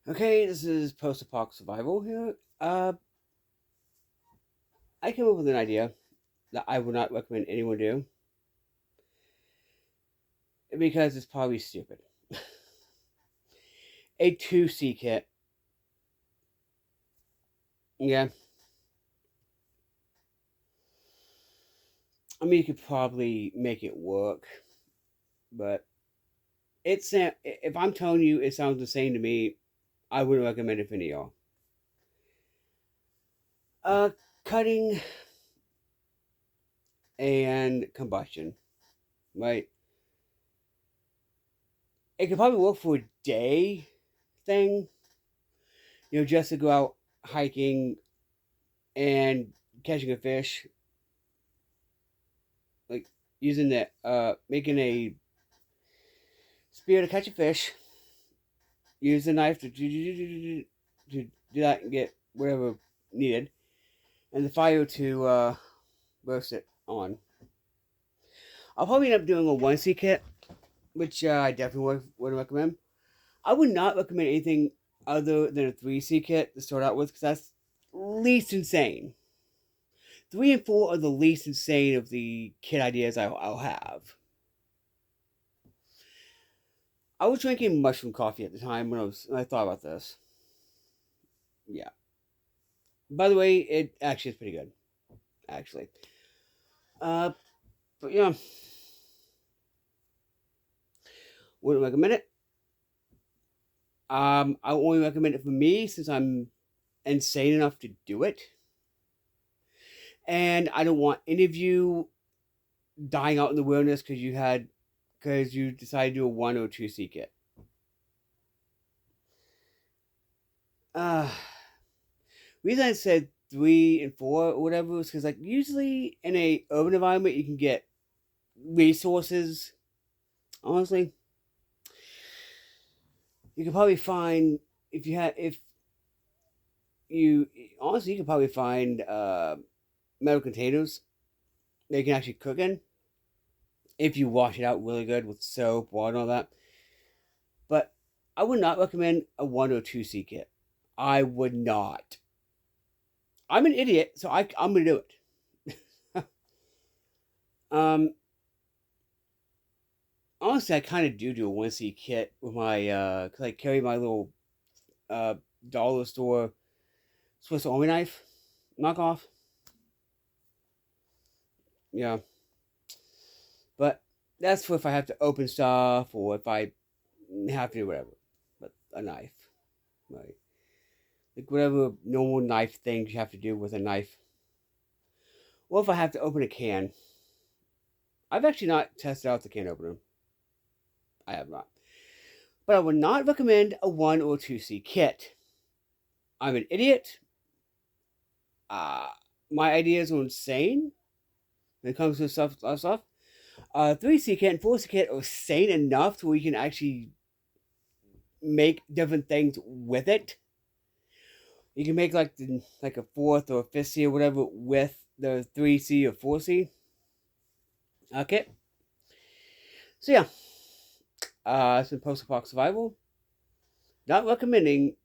Okay, this is post-apocalyptic survival here. I came up with an idea that I would not recommend anyone do because it's probably stupid. A 2C kit. Yeah. I mean, you could probably make it work, but if I'm telling you it sounds the same to me, I wouldn't recommend it for any of y'all. Uh, Cutting and combustion, right? It could probably work for a day thing, just to go out hiking and catching a fish, like using that, making a spear to catch a fish, use the knife to do that and get whatever needed, and the fire to roast it on. I'll probably end up doing a 1C kit, which I definitely would recommend. I would not recommend anything other than a 3C kit to start out with because that's least insane. 3 and 4 are the least insane of the kit ideas I'll have. I was drinking mushroom coffee at the time when I thought about this. Yeah. By the way, it actually is pretty good. Actually. Uh, but yeah, wouldn't recommend it. I only recommend it for me since I'm insane enough to do it, and I don't want any of you dying out in the wilderness because you decided to do a 1 or 2C kit. Uh, reason I said 3 and 4 or whatever was because like usually in a urban environment you can get resources. Honestly, you could probably find if you honestly you could probably find metal containers that you can actually cook in if you wash it out really good with soap, water, and all that. But I would not recommend a 1 or 2C kit. I would not. I'm an idiot, so I'm gonna do it. um, Honestly, I kind of do a 1C kit with my cause I carry my little uh dollar store Swiss Army knife knockoff. Yeah, but that's for if I have to open stuff or if I have to do whatever. But a knife, right? Like whatever normal knife things you have to do with a knife. Or if I have to open a can. I've actually not tested out the can opener. I have not. But I would not recommend a 1 or 2C kit. I'm an idiot. Uh, my ideas are insane when it comes to stuff. 3C kit and 4C kit are sane enough to where you can actually make different things with it. You can make like a fourth or a 5th C or whatever with the 3C or 4C kit. So yeah, it's been post-apocalyptic survival. Not recommending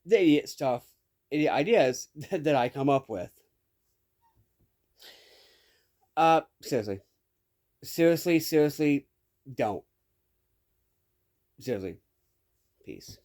the idiot stuff, idiot ideas that I come up with. Seriously, seriously, don't. Seriously, peace.